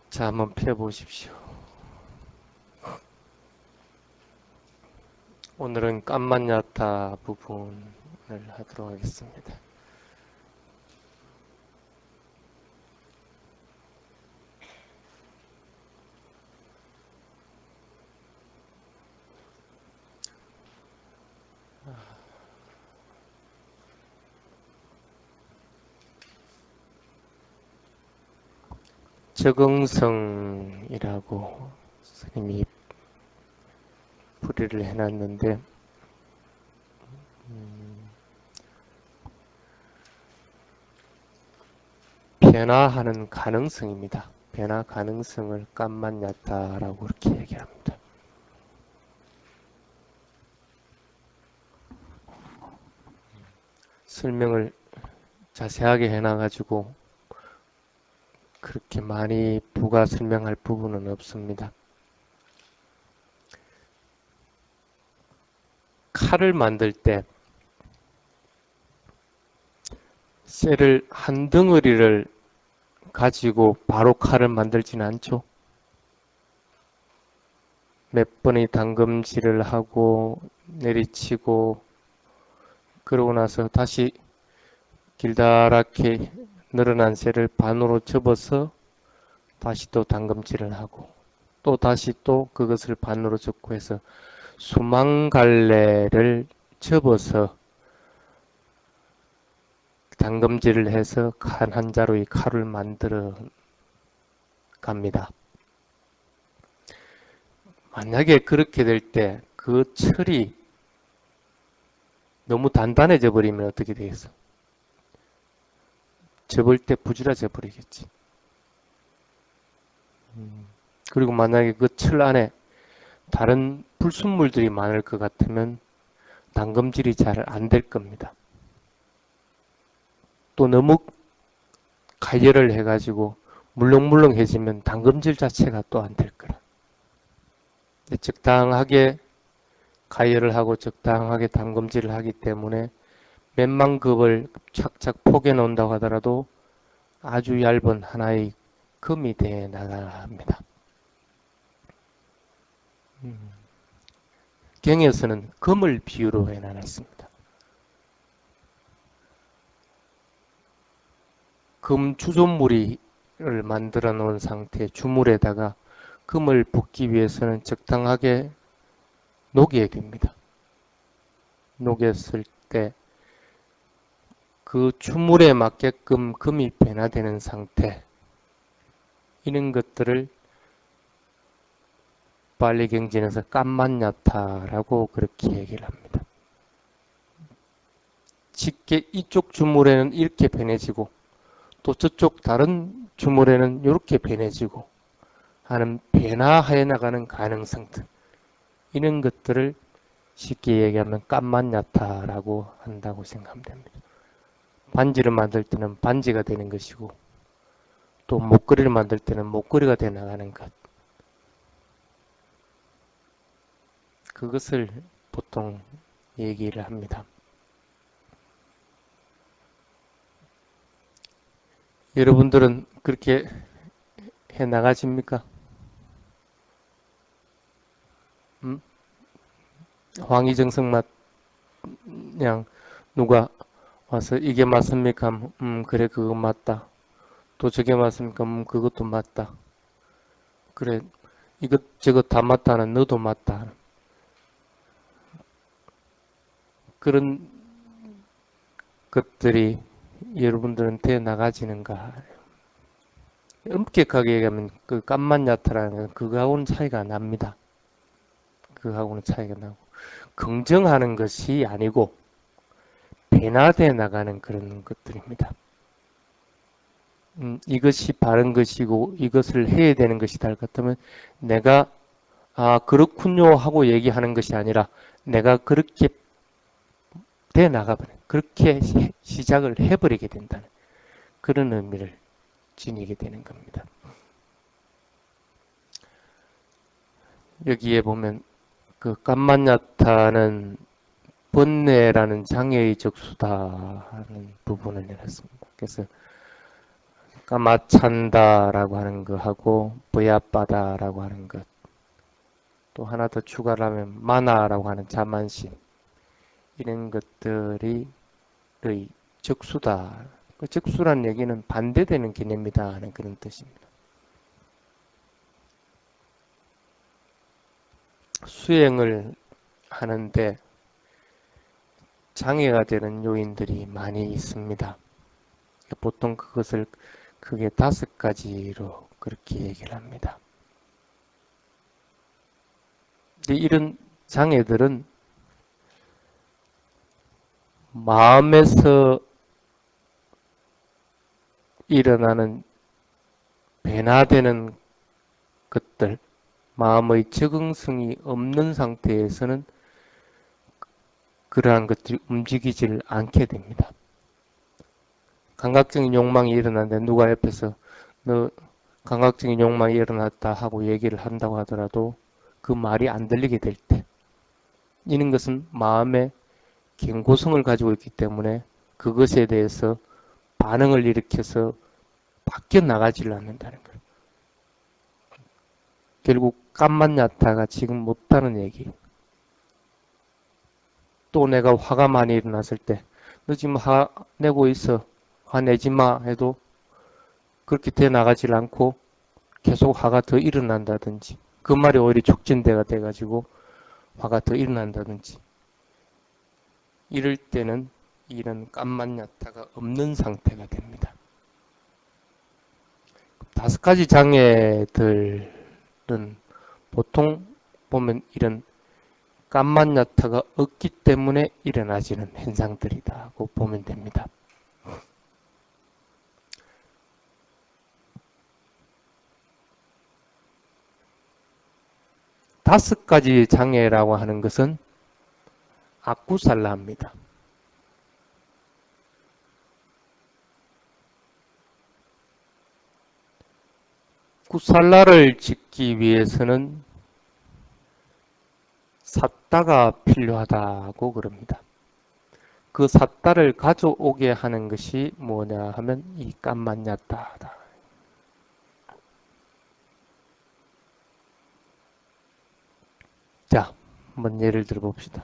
자, 한번 펴보십시오. 오늘은 깜만야타 부분을 하도록 하겠습니다. 적응성이라고 선생님이 풀이를 해놨는데, 변화하는 가능성입니다. 변화 가능성을 깜만야타라고 그렇게 얘기합니다. 설명을 자세하게 해놔가지고 그렇게 많이 부가 설명할 부분은 없습니다. 칼을 만들 때 쇠를 한 덩어리를 가지고 바로 칼을 만들지는 않죠. 몇 번의 담금질을 하고 내리치고 그러고 나서 다시 길다랗게 늘어난 쇠를 반으로 접어서 다시 또 담금질을 하고 또 다시 또 그것을 반으로 접고 해서 수만 갈래를 접어서 담금질을 해서 칸 한 자루의 칼을 만들어 갑니다. 만약에 그렇게 될 때 그 철이 너무 단단해져 버리면 어떻게 되겠어? 접을 때 부질러져 버리겠지. 그리고 만약에 그 철 안에 다른 불순물들이 많을 것 같으면 담금질이 잘 안 될 겁니다. 또 너무 가열을 해가지고 물렁물렁해지면 담금질 자체가 또 안 될 거라. 적당하게 가열을 하고 적당하게 담금질을 하기 때문에 몇만 급을 착착 포개 놓는다고 하더라도 아주 얇은 하나의 금이 되어 나가야 합니다. 경에서는 금을 비유로 해놨습니다. 금 주존물을 만들어 놓은 상태 주물에다가 금을 붓기 위해서는 적당하게 녹여야 됩니다. 녹였을 때 그 주물에 맞게끔 금이 변화되는 상태 이런 것들을 빨리경진에서 깜만야타라고 그렇게 얘기를 합니다. 쉽게 이쪽 주물에는 이렇게 변해지고 또 저쪽 다른 주물에는 이렇게 변해지고 하는 변화해 나가는 가능성들 이런 것들을 쉽게 얘기하면 깜만야타라고 한다고 생각하면 됩니다. 반지를 만들 때는 반지가 되는 것이고 또 목걸이를 만들 때는 목걸이가 돼 나가는 것 그것을 보통 얘기를 합니다. 여러분들은 그렇게 해 나가십니까? 황희정성 맛 그냥 누가 와서 이게 맞습니까? 그래 그거 맞다. 또 저게 맞습니까? 그것도 맞다. 그래 이것 저것 다 맞다는 너도 맞다. 그런 것들이 여러분들한테 나가지는가? 엄격하게 얘기하면 그 깜만야타라는 건 그거하고는 차이가 납니다. 그거하고는 차이가 나고 긍정하는 것이 아니고 변화돼 나가는 그런 것들입니다. 이것이 바른 것이고 이것을 해야 되는 것이다 할 것 같으면 내가 아 그렇군요 하고 얘기하는 것이 아니라 내가 그렇게 돼 나가버려 그렇게 시작을 해버리게 된다는 그런 의미를 지니게 되는 겁니다. 여기에 보면 그 깜만야타는 번뇌라는 장애의 적수다 하는 부분을 내놨습니다. 그래서 까마찬다라고 하는 거하고 버야빠다라고 하는 것, 또 하나 더 추가를 하면 마나라고 하는 자만심, 이런 것들이 적수다. 그 적수란 얘기는 반대되는 개념이다 하는 그런 뜻입니다. 수행을 하는데 장애가 되는 요인들이 많이 있습니다. 보통 그것을 크게 5가지로 그렇게 얘기를 합니다. 근데 이런 장애들은 마음에서 일어나는 변화되는 것들, 마음의 적응성이 없는 상태에서는 그러한 것들이 움직이질 않게 됩니다. 감각적인 욕망이 일어나는데 누가 옆에서 너 감각적인 욕망이 일어났다 하고 얘기를 한다고 하더라도 그 말이 안 들리게 될 때, 이런 것은 마음의 경고성을 가지고 있기 때문에 그것에 대해서 반응을 일으켜서 바뀌어 나가지를 않는다는 거예요. 결국 깜만야타가 지금 못하는 얘기. 또 내가 화가 많이 일어났을 때 너 지금 화내고 있어, 화내지 마 해도 그렇게 돼 나가질 않고 계속 화가 더 일어난다든지, 그 말이 오히려 촉진대가 돼가지고 화가 더 일어난다든지, 이럴 때는 이런 깜만야타가 없는 상태가 됩니다. 5가지 장애들은 보통 보면 이런 깜만야타가 없기 때문에 일어나지는 현상들이라고 보면 됩니다. 다섯 가지 장애라고 하는 것은 아쿠살라입니다. 구살라를 짓기 위해서는 삿다가 필요하다고 그럽니다. 그 삿다를 가져오게 하는 것이 뭐냐 하면 이 깜만야타다. 자, 한번 예를 들어 봅시다.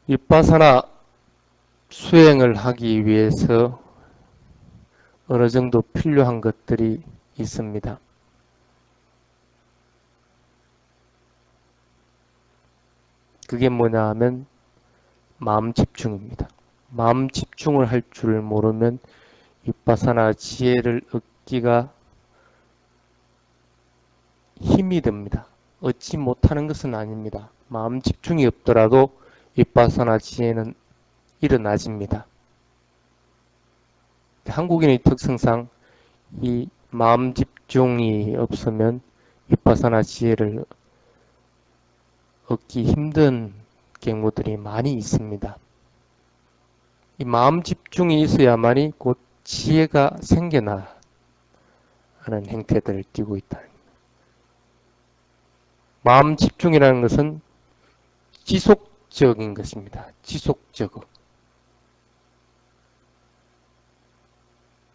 윗바사나 수행을 하기 위해서 어느 정도 필요한 것들이 있습니다. 그게 뭐냐 하면 마음 집중입니다. 마음 집중을 할 줄 모르면 윗바사나 지혜를 얻기가 힘이 듭니다. 얻지 못하는 것은 아닙니다. 마음 집중이 없더라도 윗바사나 지혜는 일어나집니다. 한국인의 특성상 이 마음 집중이 없으면 윗바사나 지혜를 얻기 힘든 경우들이 많이 있습니다. 이 마음 집중이 있어야만이 곧 지혜가 생겨나는 행태들을 띠고 있다. 마음 집중이라는 것은 지속적인 것입니다. 지속적으로.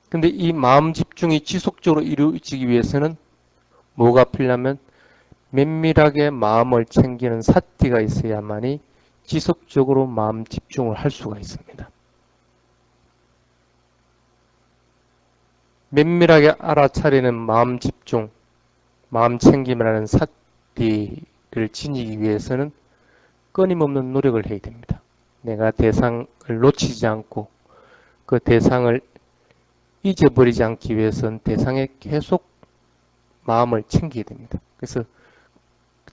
근데 이 마음 집중이 지속적으로 이루어지기 위해서는 뭐가 필요하면 면밀하게 마음을 챙기는 사티가 있어야만이 지속적으로 마음 집중을 할 수가 있습니다. 면밀하게 알아차리는 마음 집중, 마음 챙김이라는 사티를 지니기 위해서는 끊임없는 노력을 해야 됩니다. 내가 대상을 놓치지 않고 그 대상을 잊어버리지 않기 위해서는 대상에 계속 마음을 챙기게 됩니다. 그래서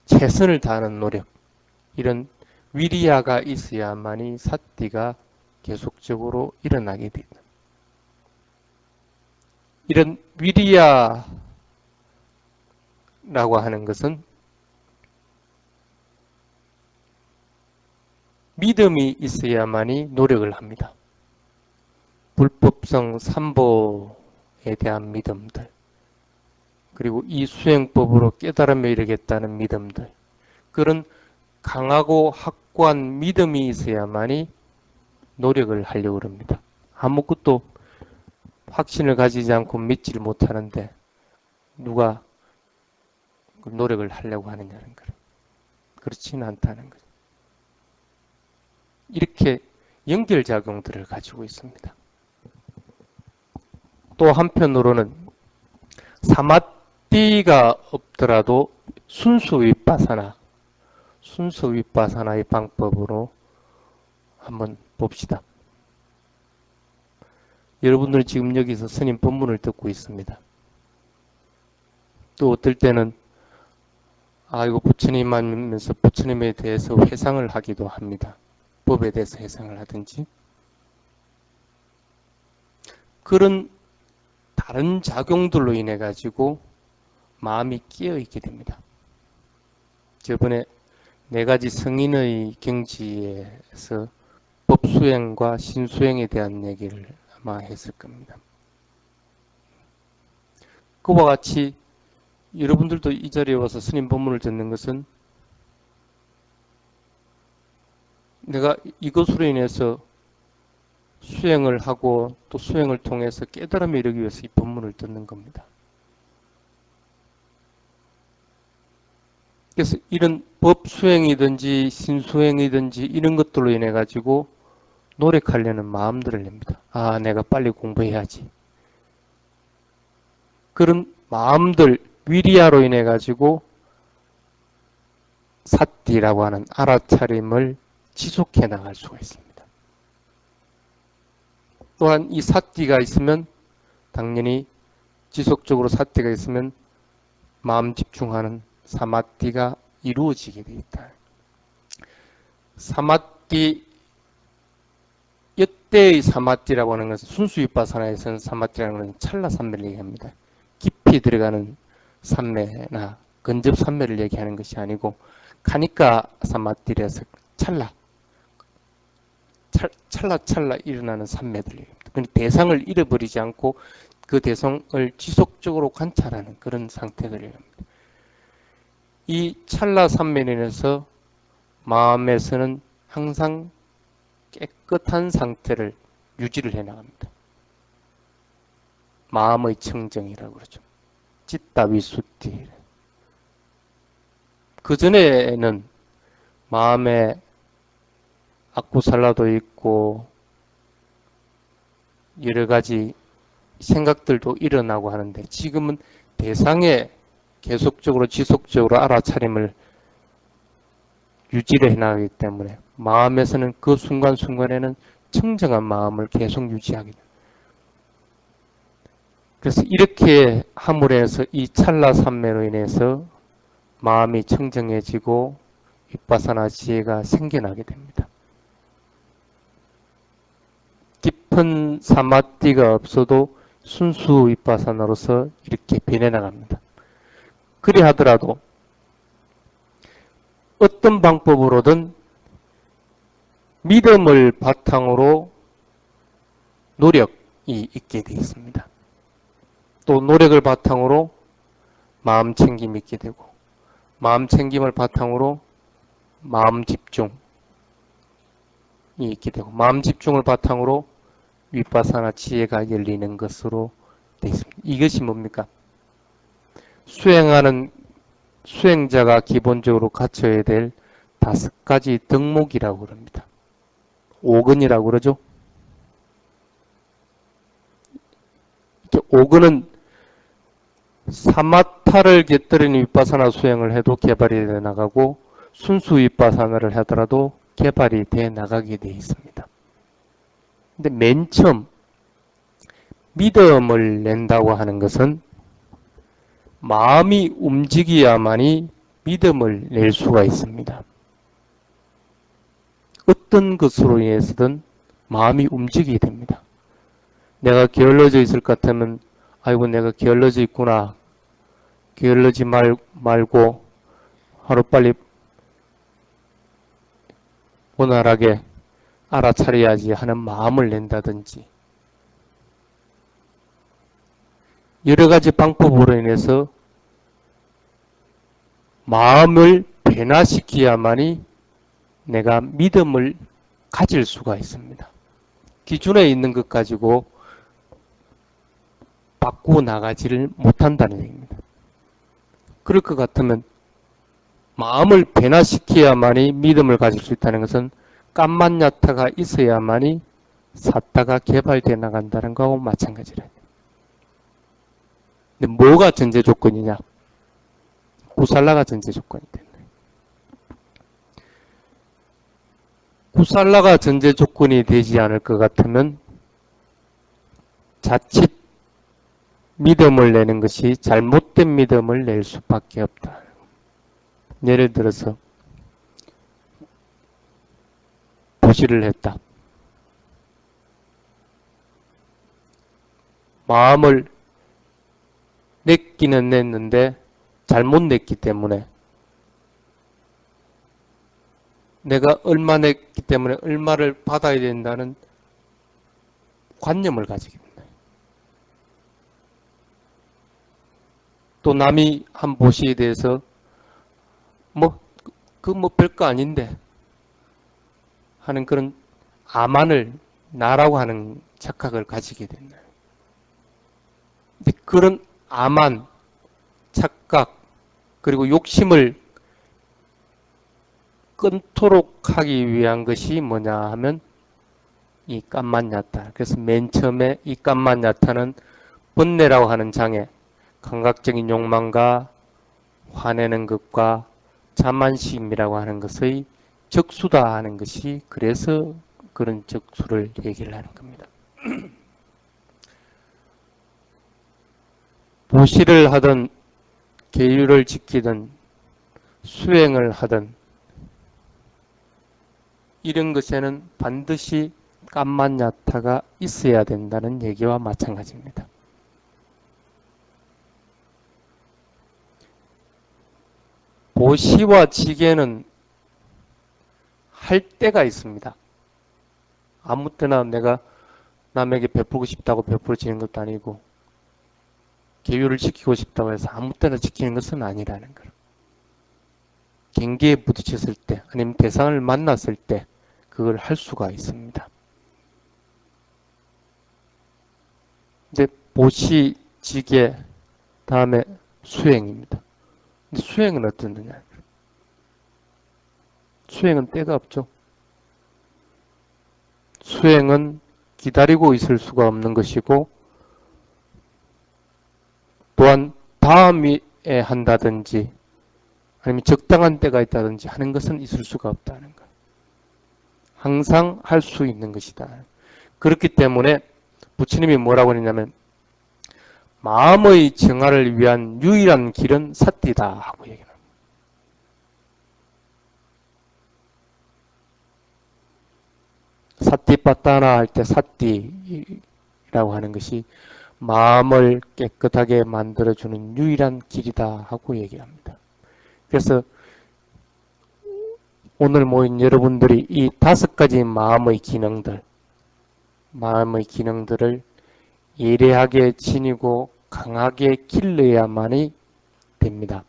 최선을 다하는 노력, 이런 위리야가 있어야만이 사티가 계속적으로 일어나게 됩니다. 이런 위리야라고 하는 것은 믿음이 있어야만이 노력을 합니다. 불법성 삼보에 대한 믿음들, 그리고 이 수행법으로 깨달음에 이르겠다는 믿음들, 그런 강하고 확고한 믿음이 있어야만이 노력을 하려고 합니다. 아무것도 확신을 가지지 않고 믿지를 못하는데 누가 노력을 하려고 하느냐는 거예요. 그렇지는 않다는 거죠. 이렇게 연결작용들을 가지고 있습니다. 또 한편으로는 사마띠가 없더라도 순수 윗바사나의 방법으로 한번 봅시다. 여러분들은 지금 여기서 스님 법문을 듣고 있습니다. 또 어떨 때는 이거 부처님 하면서 부처님에 대해서 회상을 하기도 합니다. 법에 대해서 회상을 하든지 그런 다른 작용들로 인해 가지고 마음이 끼어 있게 됩니다. 저번에 4가지 성인의 경지에서 법수행과 신수행에 대한 얘기를 아마 했을 겁니다. 그와 같이 여러분들도 이 자리에 와서 스님 법문을 듣는 것은 내가 이것으로 인해서 수행을 하고 또 수행을 통해서 깨달음에 이르기 위해서 이 법문을 듣는 겁니다. 그래서 이런 법수행이든지 신수행이든지 이런 것들로 인해 가지고 노력하려는 마음들을 냅니다. 내가 빨리 공부해야지. 그런 마음들, 위리아로 인해 가지고 사띠라고 하는 알아차림을 지속해 나갈 수가 있습니다. 또한 이 사띠가 있으면 당연히 지속적으로 사띠가 있으면 마음 집중하는 사마띠가 이루어지게 되어 있다. 사마띠, 이때의 사마띠라고 하는 것은 순수 윗바사나에서는 사마띠라는 것은 찰나 삼매를 얘기합니다. 깊이 들어가는 삼매나 근접 삼매를 얘기하는 것이 아니고 카니까 사마띠라서 찰나 일어나는 삼매들 얘기합니다. 그러니까 대상을 잃어버리지 않고 그 대상을 지속적으로 관찰하는 그런 상태들을 얘기합니다. 이 찰나 삼매로 인해서 마음에서는 항상 깨끗한 상태를 유지를 해나갑니다. 마음의 청정이라고 그러죠. 찌따위수띠. 그전에는 마음에 악구살라도 있고 여러 가지 생각들도 일어나고 하는데 지금은 대상에 계속적으로 지속적으로 알아차림을 유지를 해나가기 때문에 마음에서는 그 순간순간에는 청정한 마음을 계속 유지하게 됩니다. 그래서 이렇게 함으로 해서 이 찰나 삼매로 인해서 마음이 청정해지고 윗바사나 지혜가 생겨나게 됩니다. 깊은 사마띠가 없어도 순수 윗바사나로서 이렇게 변해나갑니다. 그리 하더라도 어떤 방법으로든 믿음을 바탕으로 노력이 있게 되어 있습니다. 또 노력을 바탕으로 마음 챙김이 있게 되고 마음 챙김을 바탕으로 마음 집중이 있게 되고 마음 집중을 바탕으로 윗바사나 지혜가 열리는 것으로 되어 있습니다. 이것이 뭡니까? 수행자가 기본적으로 갖춰야 될 5가지 덕목이라고 그럽니다. 5근이라고 그러죠. 5근은 사마타를 곁들인 윗바사나 수행을 해도 개발이 돼 나가고 순수 윗바사나를 하더라도 개발이 돼 나가게 되어 있습니다. 근데 맨 처음 믿음을 낸다고 하는 것은 마음이 움직여야만이 믿음을 낼 수가 있습니다. 어떤 것으로 인해서든 마음이 움직이게 됩니다. 내가 게을러져 있을 것 같으면 아이고 내가 게을러져 있구나. 게을러지 말고 하루빨리 원활하게 알아차려야지 하는 마음을 낸다든지 여러 가지 방법으로 인해서 마음을 변화시켜야만이 내가 믿음을 가질 수가 있습니다. 기준에 있는 것 가지고 바꾸어 나가지를 못한다는 얘기입니다. 그럴 것 같으면 마음을 변화시켜야만이 믿음을 가질 수 있다는 것은 깜만야타가 있어야만이 사타가 개발되어 나간다는 거하고 마찬가지라. 근데 뭐가 전제 조건이냐? 구살라가 전제 조건이 된다. 구살라가 전제 조건이 되지 않을 것 같으면 자칫 믿음을 내는 것이 잘못된 믿음을 낼 수밖에 없다. 예를 들어서 보시를 했다. 마음을 냈기는 냈는데 잘못 냈기 때문에 내가 얼마 냈기 때문에 얼마를 받아야 된다는 관념을 가지게 된다. 또 남이 한 보시에 대해서 뭐 별거 아닌데 하는 그런 아만을 나라고 하는 착각을 가지게 된다. 근데 그런 아만, 착각, 그리고 욕심을 끊도록 하기 위한 것이 뭐냐 하면 이 깜만야타. 그래서 맨 처음에 이 깜만야타는 번뇌라고 하는 장애, 감각적인 욕망과 화내는 것과 자만심이라고 하는 것의 적수다 하는 것이 그래서 그런 적수를 얘기를 하는 겁니다. 보시를 하든 계율을 지키든 수행을 하든 이런 것에는 반드시 깜만야타가 있어야 된다는 얘기와 마찬가지입니다. 보시와 지게는 할 때가 있습니다. 아무 때나 내가 남에게 베풀고 싶다고 베풀어지는 것도 아니고 계율을 지키고 싶다고 해서 아무 때나 지키는 것은 아니라는 것. 경계에 부딪혔을 때 아니면 대상을 만났을 때 그걸 할 수가 있습니다. 이제 보시, 지게, 다음에 수행입니다. 근데 수행은 어떻느냐? 수행은 때가 없죠. 수행은 기다리고 있을 수가 없는 것이고 또한 다음에 한다든지 아니면 적당한 때가 있다든지 하는 것은 있을 수가 없다는 것. 항상 할 수 있는 것이다. 그렇기 때문에 부처님이 뭐라고 했냐면 마음의 정화를 위한 유일한 길은 사띠다 하고 얘기합니다. 사띠빠따나 할 때 사띠라고 하는 것이 마음을 깨끗하게 만들어주는 유일한 길이다 하고 얘기합니다. 그래서 오늘 모인 여러분들이 이 5가지 마음의 기능들을 예리하게 지니고 강하게 길러야만이 됩니다.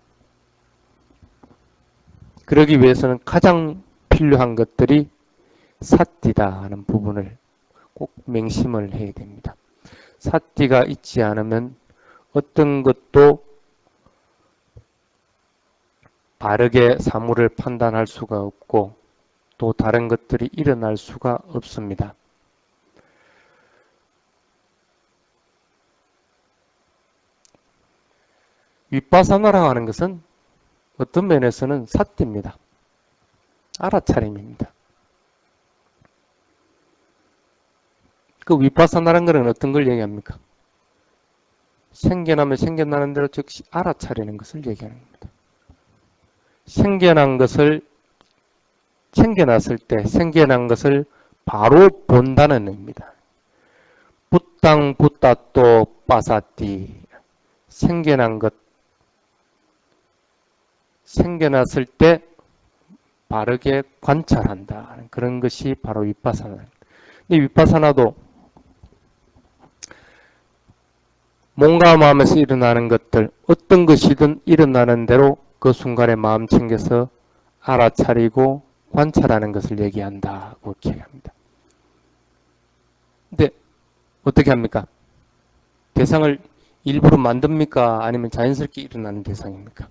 그러기 위해서는 가장 필요한 것들이 사띠다 하는 부분을 꼭 명심을 해야 됩니다. 사띠가 있지 않으면 어떤 것도 바르게 사물을 판단할 수가 없고 또 다른 것들이 일어날 수가 없습니다. 윗바사나라고 하는 것은 어떤 면에서는 사띠입니다. 알아차림입니다. 그 윗바사나라는 것은 어떤 걸 얘기합니까? 생겨나면 생겨나는 대로 즉시 알아차리는 것을 얘기하는 겁니다. 생겨난 것을 바로 본다는 의미입니다. 붓당 붓다또 빠사띠 생겨난 것 생겨났을 때 바르게 관찰한다. 그런 것이 바로 윗바사나입니다. 근데 윗바사나도 몸과 마음에서 일어나는 것들 어떤 것이든 일어나는 대로 그 순간에 마음 챙겨서 알아차리고 관찰하는 것을 얘기한다고 이렇게 합니다. 근데 어떻게 합니까? 대상을 일부러 만듭니까? 아니면 자연스럽게 일어나는 대상입니까?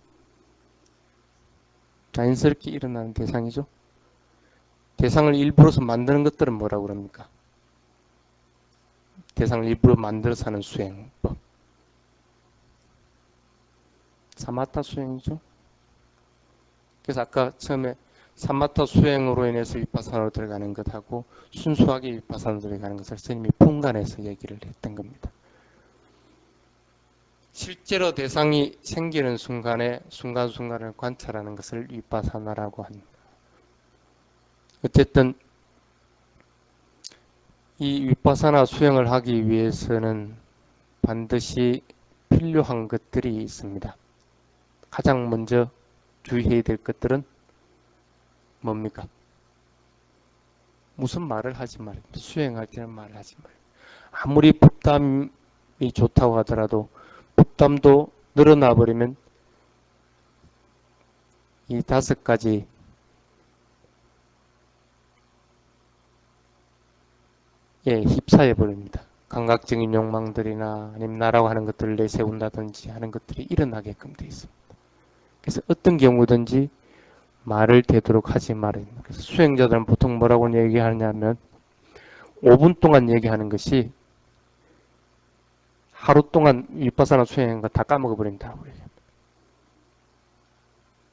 자연스럽게 일어나는 대상이죠. 대상을 일부러서 만드는 것들은 뭐라고 그럽니까? 대상을 일부러 만들어서 하는 수행법. 사마타 수행이죠. 그래서 아까 처음에 사마타 수행으로 인해서 위파사나로 들어가는 것하고 순수하게 위파사나로 들어가는 것을 스님이 분간해서 얘기를 했던 겁니다. 실제로 대상이 생기는 순간에 순간순간을 관찰하는 것을 위파사나라고 합니다. 어쨌든 이 위파사나 수행을 하기 위해서는 반드시 필요한 것들이 있습니다. 가장 먼저 주의해야 될 것들은 뭡니까? 무슨 말을 하지 말입니다. 수행할 때는 말을 하지 말입니다. 아무리 법담이 좋다고 하더라도 법담도 늘어나 버리면 이 5가지 휩싸여 버립니다. 감각적인 욕망들이나 아니면 나라고 하는 것들을 내세운다든지 하는 것들이 일어나게끔 되어 있습니다. 그래서 어떤 경우든지 말을 되도록 하지 말아야 됩니다. 그래서 수행자들은 보통 뭐라고 얘기하냐면 5분 동안 얘기하는 것이 하루 동안 위파사나 수행한 거 다 까먹어버린다고 얘기합니다.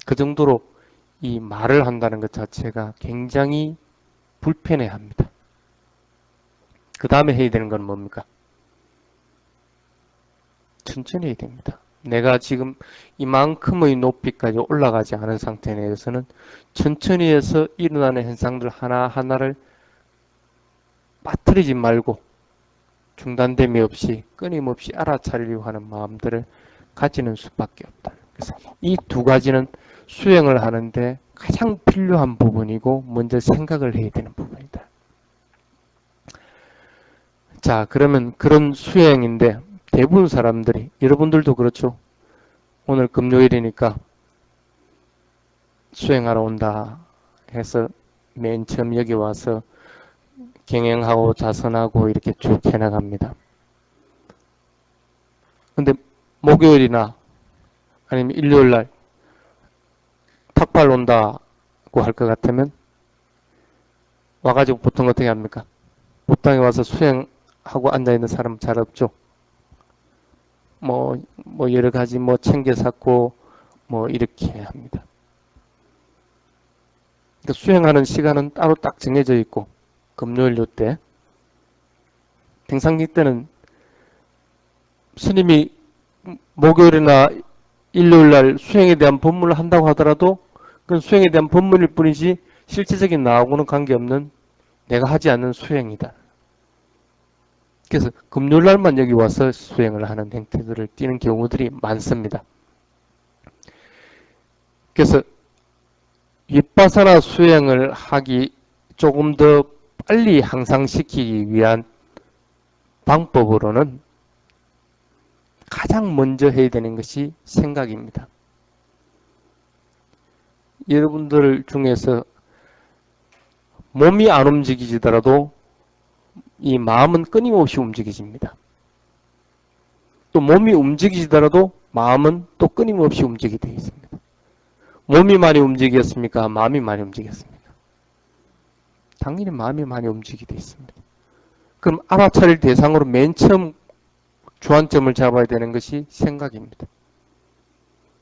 그 정도로 이 말을 한다는 것 자체가 굉장히 불편해합니다. 그 다음에 해야 되는 건 뭡니까? 천천히 해야 됩니다. 내가 지금 이만큼의 높이까지 올라가지 않은 상태에 대해서는 천천히 해서 일어나는 현상들 하나하나를 빠뜨리지 말고 중단됨이 없이 끊임없이 알아차리려고 하는 마음들을 가지는 수밖에 없다. 그래서 이 2가지는 수행을 하는데 가장 필요한 부분이고 먼저 생각을 해야 되는 부분이다. 자, 그러면 그런 수행인데 대부분 사람들이, 여러분들도 그렇죠. 오늘 금요일이니까 수행하러 온다 해서 맨 처음 여기 와서 경영하고 자선하고 이렇게 쭉 해나갑니다. 근데 목요일이나 아니면 일요일날 탁발 온다고 할 것 같으면 와가지고 보통 어떻게 합니까? 법당에 와서 수행하고 앉아있는 사람 잘 없죠. 뭐 여러 가지 챙겨 샀고 이렇게 합니다. 그러니까 수행하는 시간은 따로 딱 정해져 있고 금요일 요때 평상기 때는 스님이 목요일이나 일요일날 수행에 대한 법문을 한다고 하더라도 그건 수행에 대한 법문일 뿐이지 실질적인 나하고는 관계없는 내가 하지 않는 수행이다. 그래서 금요일날만 여기 와서 수행을 하는 행태들을 띠는 경우들이 많습니다. 그래서 위파사나 수행을 하기 조금 더 빨리 향상시키기 위한 방법으로는 가장 먼저 해야 되는 것이 생각입니다. 여러분들 중에서 몸이 안 움직이지더라도 이 마음은 끊임없이 움직여집니다. 또 몸이 움직이지더라도 마음은 또 끊임없이 움직이게 되어 있습니다. 몸이 많이 움직였습니까? 마음이 많이 움직였습니까? 당연히 마음이 많이 움직이게 되어 있습니다. 그럼 알아차릴 대상으로 맨 처음 주안점을 잡아야 되는 것이 생각입니다.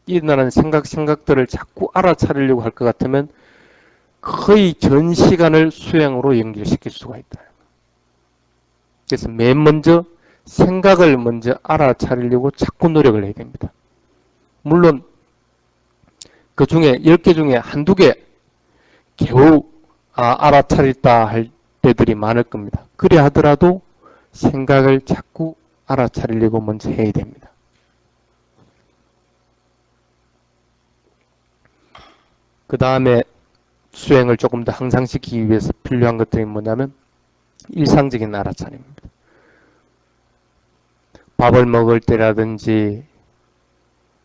일어나는 생각들을 자꾸 알아차리려고 할 것 같으면 거의 전 시간을 수행으로 연결시킬 수가 있다. 그래서 맨 먼저 생각을 먼저 알아차리려고 자꾸 노력을 해야 됩니다. 물론 그 중에 10개 중에 한두 개 겨우 알아차렸다 할 때들이 많을 겁니다. 그래 하더라도 생각을 자꾸 알아차리려고 먼저 해야 됩니다. 그 다음에 수행을 조금 더 향상시키기 위해서 필요한 것들이 뭐냐면 일상적인 알아차림입니다. 밥을 먹을 때라든지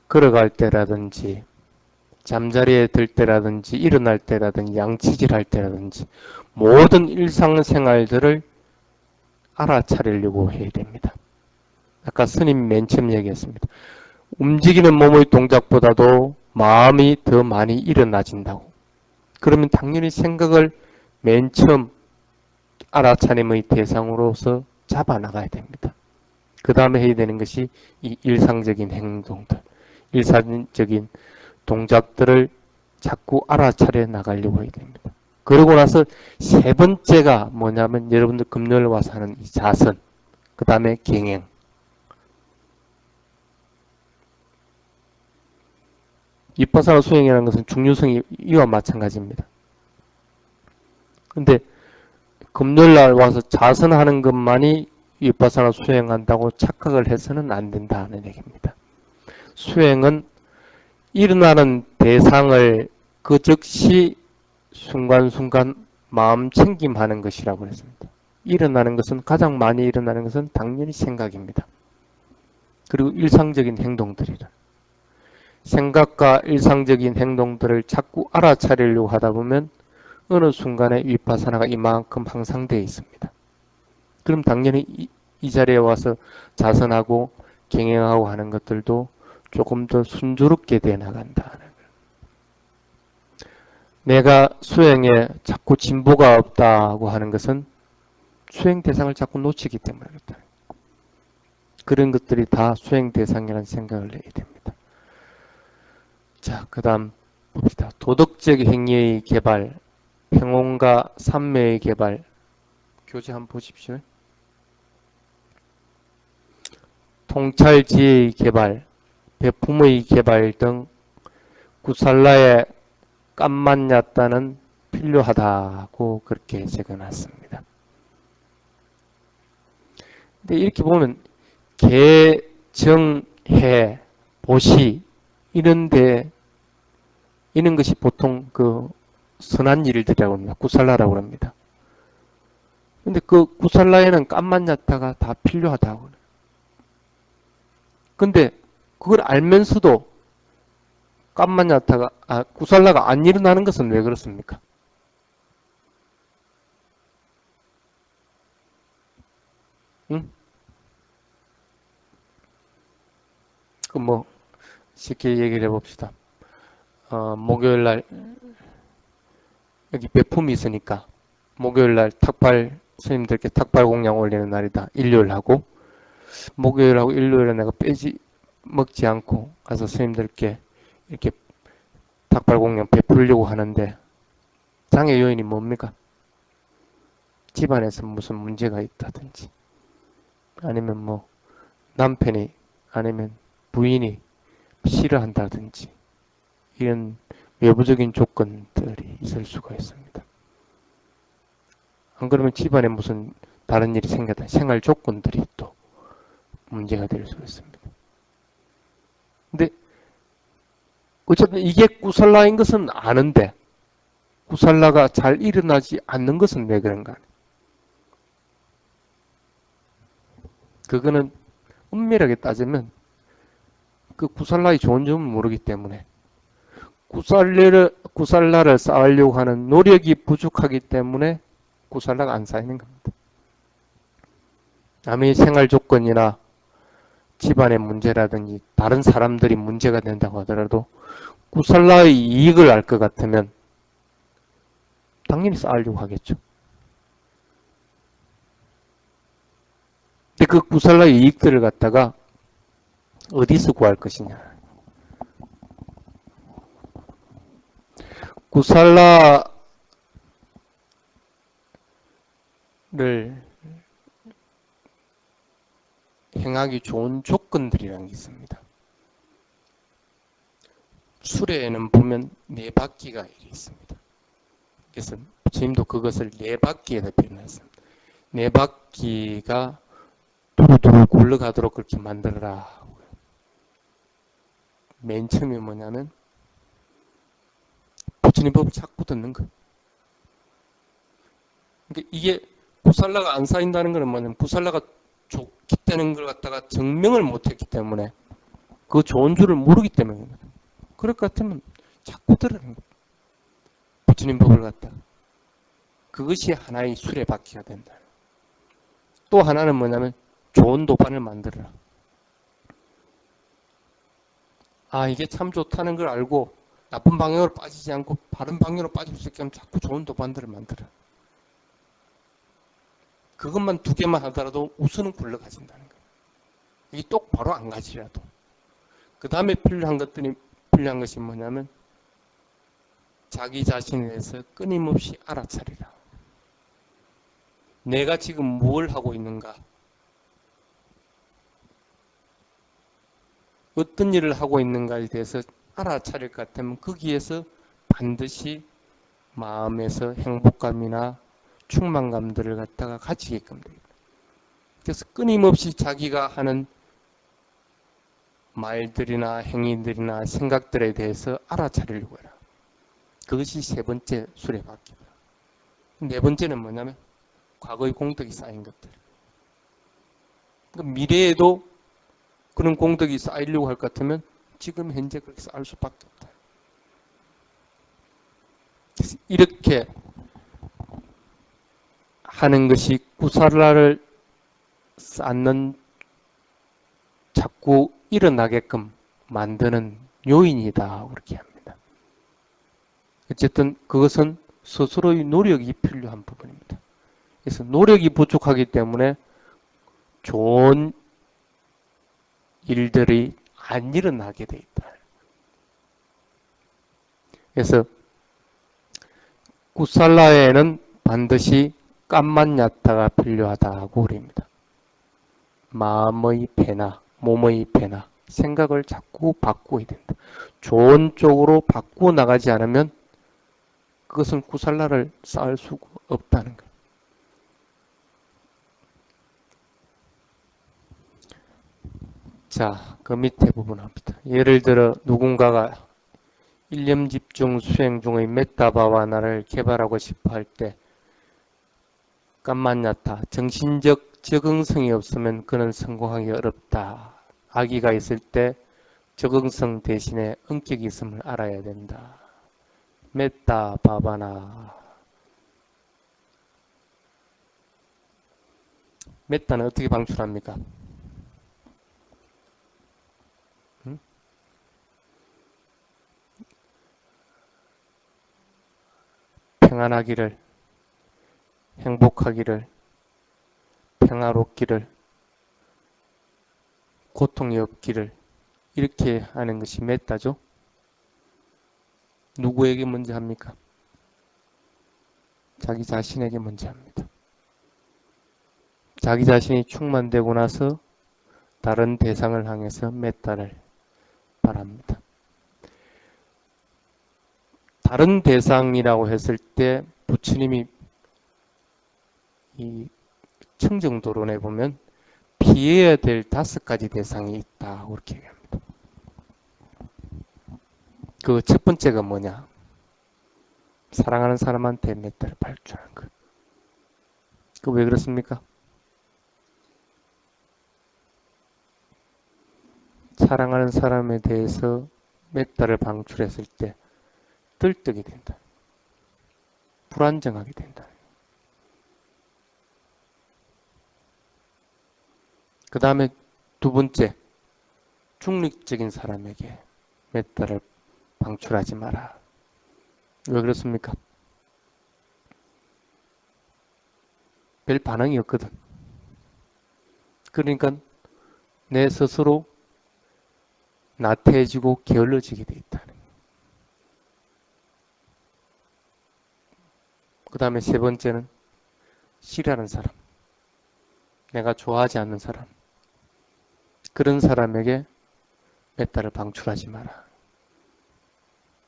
걸어갈 때라든지 잠자리에 들 때라든지 일어날 때라든지 양치질 할 때라든지 모든 일상생활들을 알아차리려고 해야 됩니다. 아까 스님 맨 처음 얘기했습니다. 움직이는 몸의 동작보다도 마음이 더 많이 일어나진다고. 그러면 당연히 생각을 맨 처음 알아차림의 대상으로서 잡아나가야 됩니다. 그 다음에 해야 되는 것이 이 일상적인 행동들, 일상적인 동작들을 자꾸 알아차려 나가려고 해야 됩니다. 그러고 나서 세 번째가 뭐냐면 여러분들 금요일 와서 하는 이 자선, 그 다음에 경행. 위파사나 수행이라는 것은 중요성이 이와 마찬가지입니다. 근데 금요일날 와서 자선하는 것만이 위파사나 수행한다고 착각을 해서는 안 된다는 얘기입니다. 수행은 일어나는 대상을 그 즉시 순간순간 마음 챙김하는 것이라고 했습니다. 일어나는 것은 가장 많이 일어나는 것은 당연히 생각입니다. 그리고 일상적인 행동들이라. 생각과 일상적인 행동들을 자꾸 알아차리려고 하다 보면 어느 순간에 위파사나가 이만큼 향상되어 있습니다. 그럼 당연히 이 자리에 와서 자선하고 경영하고 하는 것들도 조금 더 순조롭게 돼 나간다. 내가 수행에 자꾸 진보가 없다고 하는 것은 수행 대상을 자꾸 놓치기 때문에 그렇다. 그런 것들이 다 수행 대상이라는 생각을 해야 됩니다. 자, 그 다음 봅시다. 도덕적 행위의 개발, 평온과 삼매의 개발. 교재 한번 보십시오. 통찰 지혜의 개발, 배품의 개발 등 구살라의 깜만야따는 필요하다고 그렇게 적어놨습니다. 근데 이렇게 보면 개, 정, 해, 보시 이런데 이런 것이 보통 그 선한 일들이라고 합니다. 구살라라고 합니다. 근데 그 구살라에는 깜만야타가 다 필요하다고 그래요. 근데 그걸 알면서도 깜만야타가 구살라가 안 일어나는 것은 왜 그렇습니까? 응? 그 뭐 쉽게 얘기를 해봅시다. 목요일날 여기 배품이 있으니까 목요일날 탁발 스님들께 탁발 공양 올리는 날이다. 일요일하고 목요일하고 일요일에 내가 빼지 먹지 않고 가서 스님들께 이렇게 탁발 공양 베풀려고 하는데 장애 요인이 뭡니까? 집안에서 무슨 문제가 있다든지 아니면 뭐 남편이 아니면 부인이 싫어한다든지 이런 외부적인 조건들이 있을 수가 있습니다. 안 그러면 집안에 무슨 다른 일이 생겼다. 생활 조건들이 또 문제가 될 수 있습니다. 근데 어쨌든 이게 구살라인 것은 아는데 구살라가 잘 일어나지 않는 것은 왜 그런가? 그거는 엄밀하게 따지면 그 구살라의 좋은 점을 모르기 때문에 구살라를 쌓으려고 하는 노력이 부족하기 때문에 구살라가 안 쌓이는 겁니다. 남의 생활 조건이나 집안의 문제라든지 다른 사람들이 문제가 된다고 하더라도 구살라의 이익을 알 것 같으면 당연히 쌓으려고 하겠죠. 근데 그 구살라의 이익들을 갖다가 어디서 구할 것이냐. 구살라를 행하기 좋은 조건들이라는 게 있습니다. 수레에는 보면 네 바퀴가 있습니다. 그래서 주님도 그것을 네 바퀴에다 표현했습니다. 네 바퀴가 두루두루 굴러가도록 그렇게 만들어라. 맨 처음에 뭐냐면 부처님 법을 자꾸 듣는 거. 그러니까 이게 구살라가 안 쌓인다는 것은 뭐냐면 구살라가 좋기 때문에 걸 갖다가 증명을 못했기 때문에 그 좋은 줄을 모르기 때문입니다. 그럴 것 같으면 자꾸 들으는 거. 부처님 법을 갖다가 그것이 하나의 수레바퀴가 된다. 또 하나는 뭐냐면 좋은 도반을 만들어라. 아, 이게 참 좋다는 걸 알고 나쁜 방향으로 빠지지 않고 바른 방향으로 빠질 수 있게 하면 자꾸 좋은 도반들을 만들어. 그것만 두 개만 하더라도 우선은 굴러가진다는 거예요. 이게 똑바로 안 가지라도. 그 다음에 필요한 것이 뭐냐면 자기 자신에 대해서 끊임없이 알아차리라. 내가 지금 뭘 하고 있는가? 어떤 일을 하고 있는가에 대해서 알아차릴 것 같으면 거기에서 반드시 마음에서 행복감이나 충만감들을 갖다가 가지게끔 됩니다. 그래서 끊임없이 자기가 하는 말들이나 행위들이나 생각들에 대해서 알아차리려고 해라. 그것이 세 번째 수레바퀴다. 네 번째는 뭐냐면 과거의 공덕이 쌓인 것들. 그러니까 미래에도 그런 공덕이 쌓이려고 할 것 같으면 지금 현재 그렇게 쌓을 수밖에 없다. 그래서 이렇게 하는 것이 구살라를 쌓는 자꾸 일어나게끔 만드는 요인이다. 그렇게 합니다. 어쨌든 그것은 스스로의 노력이 필요한 부분입니다. 그래서 노력이 부족하기 때문에 좋은 일들이 안 일어나게 돼 있다. 그래서 구살라에는 반드시 깜만야타가 필요하다고 그럽니다. 마음의 변화, 몸의 변화, 생각을 자꾸 바꾸어야 된다. 좋은 쪽으로 바꾸어 나가지 않으면 그것은 구살라를 쌓을 수가 없다는 거예요. 자, 그 밑에 부분 합니다. 예를 들어 누군가가 일념집중 수행 중의 메타바와나를 개발하고 싶어 할 때 깜만야타, 정신적 적응성이 없으면 그는 성공하기 어렵다. 아기가 있을 때 적응성 대신에 엄격이 있음을 알아야 된다. 메타바바나. 메타는 어떻게 방출합니까? 응? 평안하기를, 행복하기를, 평화롭기를, 고통이 없기를 이렇게 하는 것이 메타죠. 누구에게 먼저 합니까? 자기 자신에게 먼저 합니다. 자기 자신이 충만되고 나서 다른 대상을 향해서 메타를 바랍니다. 다른 대상이라고 했을 때 부처님이 이 청정도론에 보면 피해야 될 5가지 대상이 있다 그렇게 얘기합니다. 그 첫 번째가 뭐냐? 사랑하는 사람한테 메타를 발주하는 것. 그 왜 그렇습니까? 사랑하는 사람에 대해서 메타를 방출했을 때 들뜨게 된다. 불안정하게 된다. 그 다음에 두 번째, 중립적인 사람에게 메타를 방출하지 마라. 왜 그렇습니까? 별 반응이 없거든. 그러니까 내 스스로 나태해지고 게을러지게 돼 있다는 거예요. 그 다음에 세 번째는 싫어하는 사람, 내가 좋아하지 않는 사람, 그런 사람에게 메타를 방출하지 마라.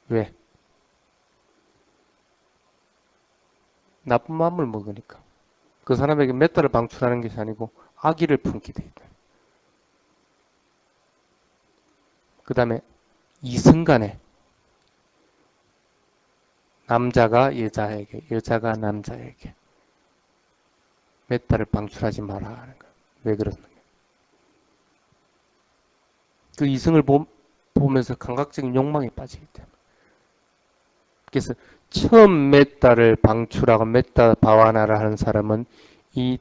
왜? 나쁜 마음을 먹으니까. 그 사람에게 메타를 방출하는 것이 아니고 악의를 품게 돼 있다. 그 다음에 이성간에 남자가 여자에게, 여자가 남자에게 메타를 방출하지 마라 하는 거야. 왜 그러는가? 그 이성을 보면서 감각적인 욕망에 빠지기 때문에. 그래서 처음 메타를 방출하고 메타 바와나를 하는 사람은 이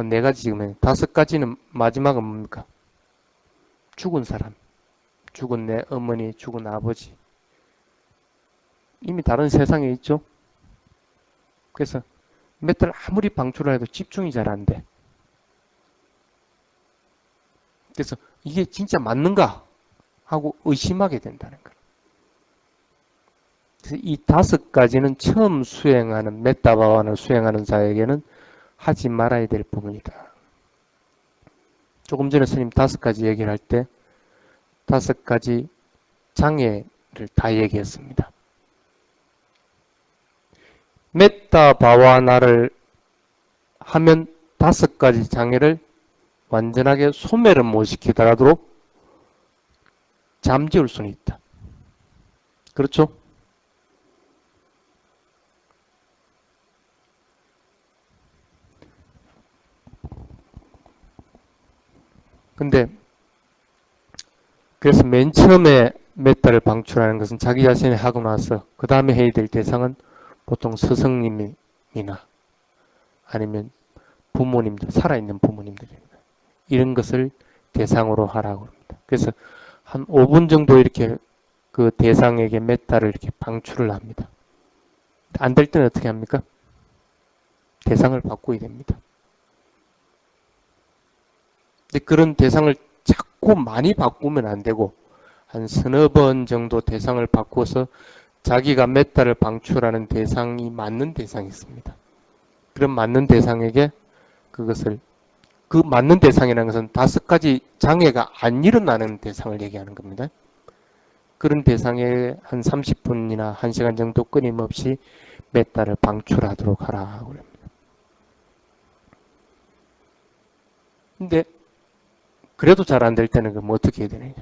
네 가지 지금 다섯 가지는 마지막은 뭡니까? 죽은 사람, 죽은 내 어머니, 죽은 아버지. 이미 다른 세상에 있죠. 그래서 메타를 아무리 방출을 해도 집중이 잘 안 돼. 그래서 이게 진짜 맞는가 하고 의심하게 된다는 거예요. 그래서 이 다섯 가지는 처음 수행하는 메타바완을 수행하는 자에게는 하지 말아야 될 부분이다. 조금 전에 스님 다섯 가지 얘기를 할 때 다섯 가지 장애를 다 얘기했습니다. 메타바와나를 하면 다섯 가지 장애를 완전하게 소멸을 못 시키더라도 잠재울 수는 있다. 그렇죠? 근데 그래서 맨 처음에 메타를 방출하는 것은 자기 자신이 하고 나서 그 다음에 해야 될 대상은 보통 스승님이나 아니면 부모님들, 살아있는 부모님들입니다. 이런 것을 대상으로 하라고 합니다. 그래서 한 5분 정도 이렇게 그 대상에게 메타를 이렇게 방출을 합니다. 안 될 때는 어떻게 합니까? 대상을 바꾸어야 됩니다. 근데 그런 대상을 자꾸 많이 바꾸면 안 되고 한 서너 번 정도 대상을 바꿔서 자기가 메타를 방출하는 대상이 맞는 대상이 있습니다. 그런 맞는 대상에게 그것을 그 맞는 대상이라는 것은 다섯 가지 장애가 안 일어나는 대상을 얘기하는 겁니다. 그런 대상에 한 30분이나 1시간 정도 끊임없이 메타를 방출하도록 하라고 합니다. 근데 그래도 잘 안 될 때는 그럼 어떻게 해야 되느냐?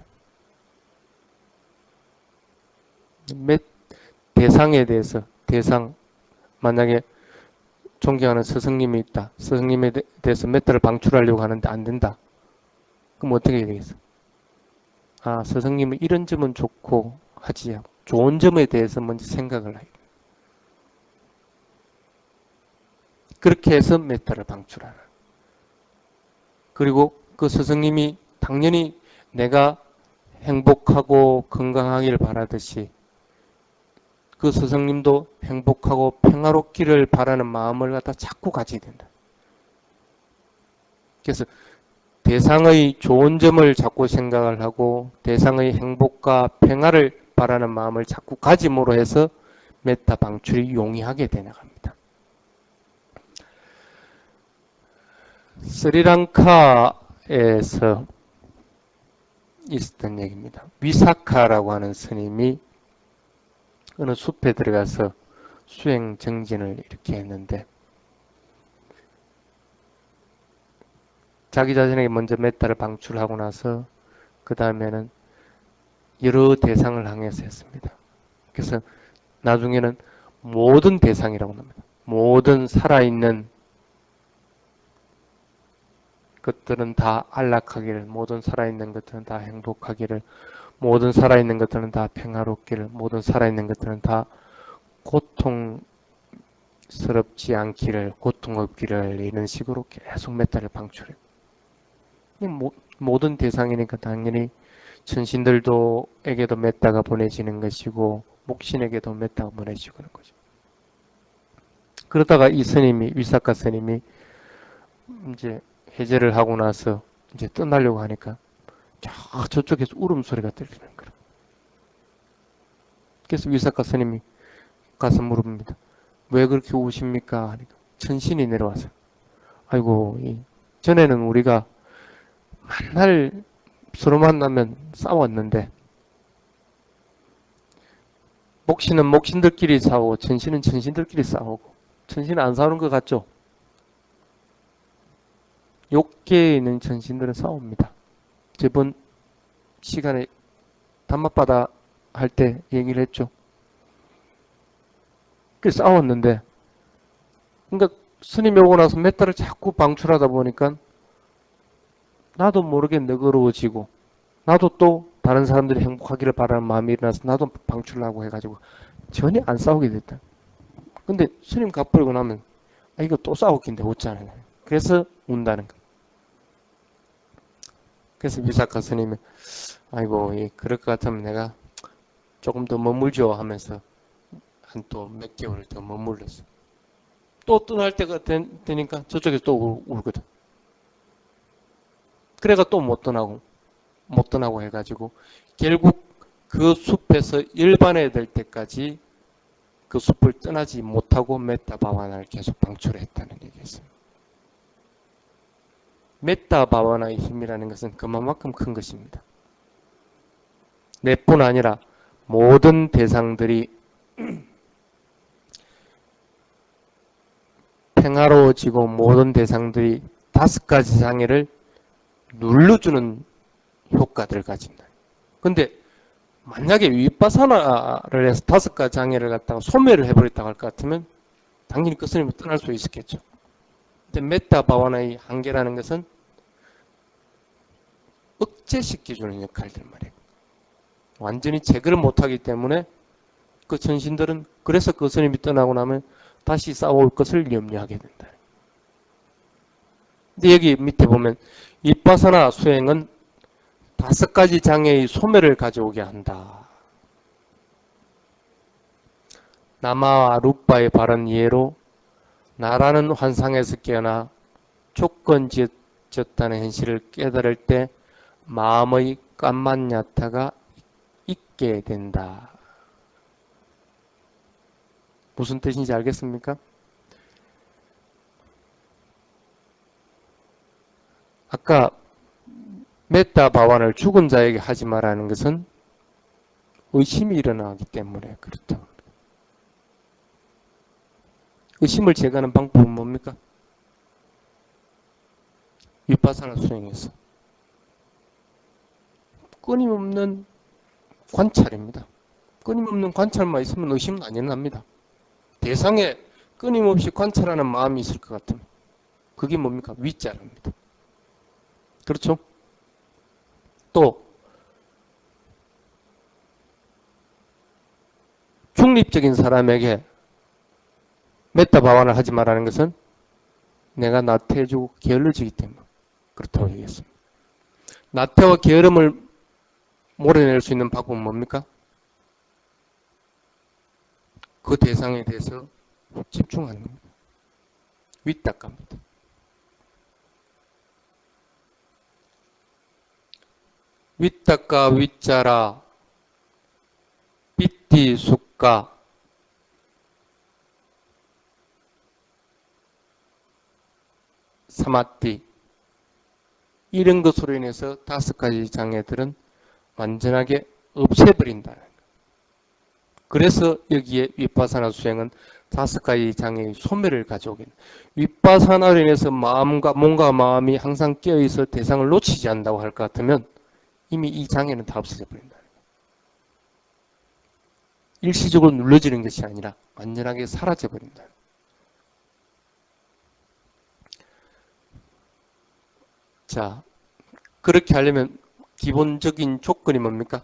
대상에 대해서 대상 만약에 존경하는 스승님이 있다. 스승님에 대해서 메타를 방출하려고 하는데 안 된다. 그럼 어떻게 해야 되겠어? 아, 스승님은 이런 점은 좋고 하지 좋은 점에 대해서 먼저 생각을 해요. 그렇게 해서 메타를 방출하는. 그리고 그 스승님이 당연히 내가 행복하고 건강하기를 바라듯이 그 스승님도 행복하고 평화롭기를 바라는 마음을 갖다 자꾸 가지게 된다. 그래서 대상의 좋은 점을 자꾸 생각을 하고 대상의 행복과 평화를 바라는 마음을 자꾸 가짐으로 해서 메타 방출이 용이하게 되나갑니다. 스리랑카에서 있었던 얘기입니다. 위사카라고 하는 스님이 어느 숲에 들어가서 수행 정진을 이렇게 했는데 자기 자신에게 먼저 메타를 방출하고 나서 그 다음에는 여러 대상을 향해서 했습니다. 그래서 나중에는 모든 대상이라고 합니다. 모든 살아있는 것들은 다 안락하기를, 모든 살아있는 것들은 다 행복하기를, 모든 살아있는 것들은 다 평화롭기를, 모든 살아있는 것들은 다 고통스럽지 않기를, 고통 없기를 이런 식으로 계속 메타를 방출해요. 모든 대상이니까 당연히 천신들도에게도 메타가 보내지는 것이고 목신에게도 메타가 보내지고 그런 거죠. 그러다가 이 스님이 위사카 스님이 이제 해제를 하고 나서 이제 떠나려고 하니까 저쪽에서 울음소리가 들리는 거예요. 그래서 위사카 스님이 가서 물어봅니다. 왜 그렇게 우십니까? 하니까 천신이 내려와서 아이고 전에는 우리가 맨날 서로 만나면 싸웠는데 목신은 목신들끼리 싸우고 천신은 천신들끼리 싸우고 천신은 안 싸우는 것 같죠? 욕계에 있는 천신들은 싸웁니다. 저번 시간에 담마바다 할 때 얘기를 했죠. 그래서 싸웠는데 그러니까 스님이 오고 나서 메타를 자꾸 방출하다 보니까 나도 모르게 너그러워지고 나도 또 다른 사람들이 행복하기를 바라는 마음이 일어나서 나도 방출하고 해가지고 전혀 안 싸우게 됐다. 근데 스님 갚버리고 나면 이거 또 싸웠긴데 웃잖아요. 그래서 운다는 것. 그래서 위사카 스님이 아이고 그럴 것 같으면 내가 조금 더 머물죠 하면서 한 또 몇 개월 더 머물렀어. 또 떠날 때가 되니까 저쪽에서 또 울거든. 그래가 또 못 떠나고 해가지고 결국 그 숲에서 열반해야 될 때까지 그 숲을 떠나지 못하고 메타 바바나를 계속 방출했다는 얘기였습니다. 메타 바바나의 힘이라는 것은 그만큼 큰 것입니다. 내뿐 아니라 모든 대상들이 평화로워지고 모든 대상들이 5가지 장애를 눌러주는 효과들을 가진다. 근데 만약에 윗바사나를 해서 5가지 장애를 갖다가 소멸을 해버렸다고 할 것 같으면 당연히 그 스님은 떠날 수 있었겠죠. 근데 메타 바바나의 한계라는 것은 억제시켜주는 역할들 말이에요. 완전히 제거를 못하기 때문에 그 전신들은 그래서 그 스님이 떠나고 나면 다시 싸울 것을 염려하게 된다. 근데 여기 밑에 보면 윗바사나 수행은 5가지 장애의 소멸을 가져오게 한다. 나마와 루파의 바른 이해로 나라는 환상에서 깨어나 조건지었다는 현실을 깨달을 때 마음의 깜만야타가 있게 된다. 무슨 뜻인지 알겠습니까? 아까 메타 바완을 죽은 자에게 하지 말라는 것은 의심이 일어나기 때문에 그렇다. 의심을 제거하는 방법은 뭡니까? 윗바사나 수행에서 끊임없는 관찰입니다. 끊임없는 관찰만 있으면 의심은 안 일어납니다. 대상에 끊임없이 관찰하는 마음이 있을 것 같으면 그게 뭡니까? 위자랍니다. 그렇죠? 또 중립적인 사람에게 메타 바완을 하지 말라는 것은 내가 나태해지고 게을러지기 때문에 그렇다고 얘기했습니다. 나태와 게으름을 몰아낼 수 있는 방법은 뭡니까? 그 대상에 대해서 집중하는 겁니다. 윗닦합니다. 윗닦아 윗자라 삐띠 숙가 사마띠 이런 것으로 인해서 5가지 장애들은 완전하게 없애버린다. 그래서 여기에 윗바사나 수행은 5가지 장애의 소멸을 가져오게 됩니다. 윗바사나로 인해서 몸과 마음이 항상 깨어있어 대상을 놓치지 않는다고 할 것 같으면 이미 이 장애는 다 없어져 버린다. 일시적으로 눌러지는 것이 아니라 완전하게 사라져 버린다. 자, 그렇게 하려면 기본적인 조건이 뭡니까?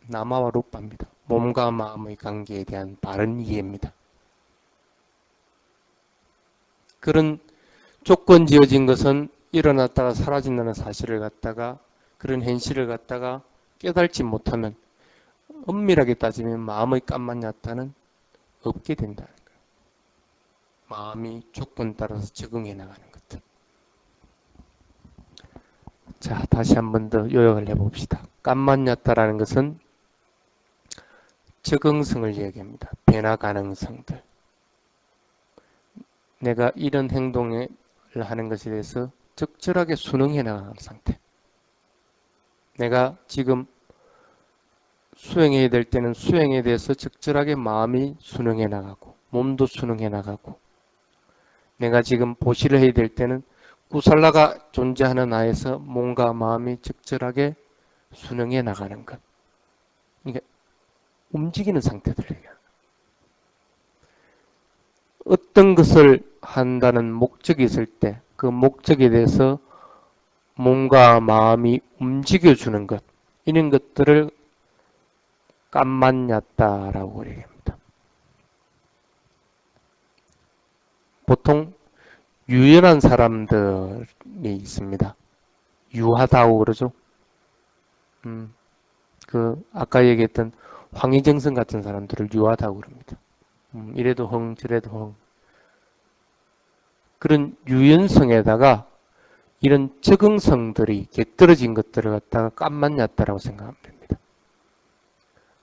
나마와 루파입니다. 몸과 마음의 관계에 대한 바른 이해입니다. 그런 조건 지어진 것은 일어났다가 사라진다는 사실을 갖다가 그런 현실을 갖다가 깨달지 못하면 엄밀하게 따지면 마음의 깜만야타는 없게 된다는 거예요. 마음이 조건 따라서 적응해 나가는 것들. 자, 다시 한 번 더 요약을 해봅시다. 깜만야타라는 것은 적응성을 얘기합니다. 변화 가능성들. 내가 이런 행동을 하는 것에 대해서 적절하게 순응해 나가는 상태. 내가 지금 수행해야 될 때는 수행에 대해서 적절하게 마음이 순응해 나가고 몸도 순응해 나가고 내가 지금 보시를 해야 될 때는 구살라가 존재하는 하에서 몸과 마음이 적절하게 순응해 나가는 것. 이게 움직이는 상태들이에요. 어떤 것을 한다는 목적이 있을 때 그 목적에 대해서 몸과 마음이 움직여주는 것 이런 것들을 깜만야따라고 얘기합니다. 보통 유연한 사람들이 있습니다. 유하다고 그러죠. 아까 얘기했던 황희정선 같은 사람들을 유하다고 그럽니다. 이래도 흥, 저래도 흥. 그런 유연성에다가 이런 적응성들이 떨어진 것들을 갖다가 깜맞냐다라고 생각하면 됩니다.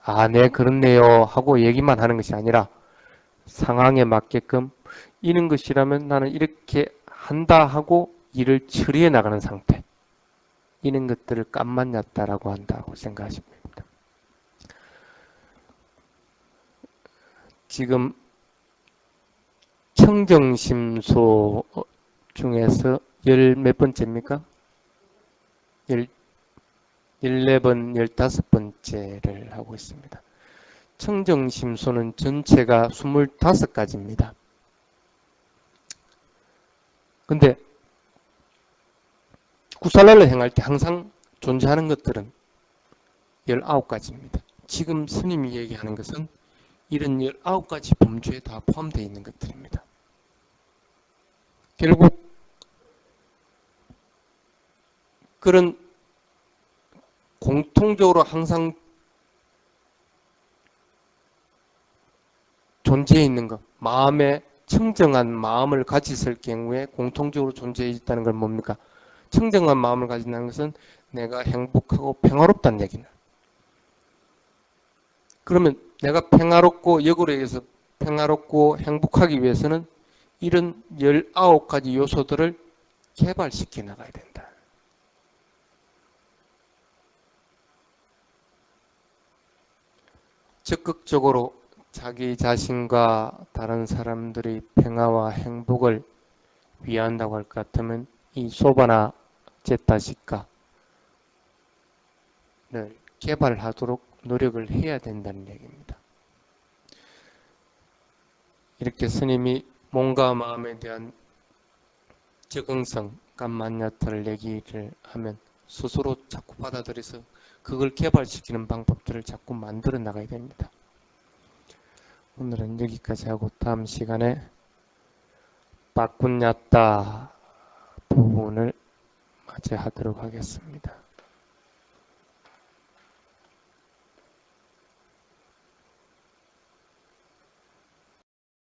아, 네, 그렇네요 하고 얘기만 하는 것이 아니라 상황에 맞게끔 이런 것이라면 나는 이렇게 한다 하고 일을 처리해 나가는 상태. 이런 것들을 깜맞냐다라고 한다고 생각하시면 됩니다. 지금 청정심소 중에서 몇 번째입니까? 14번, 15번째를 하고 있습니다. 청정심소는 전체가 25가지입니다. 근데 구살랄을 행할 때 항상 존재하는 것들은 19가지입니다. 지금 스님이 얘기하는 것은 이런 19가지 범주에 다 포함되어 있는 것들입니다. 결국 그런 공통적으로 항상 존재해 있는 것, 마음에 청정한 마음을 가졌을 경우에 공통적으로 존재해 있다는 건 뭡니까? 청정한 마음을 가진다는 것은 내가 행복하고 평화롭다는 얘기는. 그러면 내가 평화롭고 역으로 얘기해서 평화롭고 행복하기 위해서는 이런 19가지 요소들을 개발시켜 나가야 된다. 적극적으로 자기 자신과 다른 사람들의 평화와 행복을 위한다고 할 것 같으면 이 소바나 제타시카를 개발하도록 노력을 해야 된다는 얘기입니다. 이렇게 스님이 몸과 마음에 대한 적응성, 깜만야타를 얘기를 하면 스스로 자꾸 받아들여서 그걸 개발시키는 방법들을 자꾸 만들어 나가야 됩니다. 오늘은 여기까지 하고 다음 시간에 빠꾼야따 부분을 맞이하도록 하겠습니다.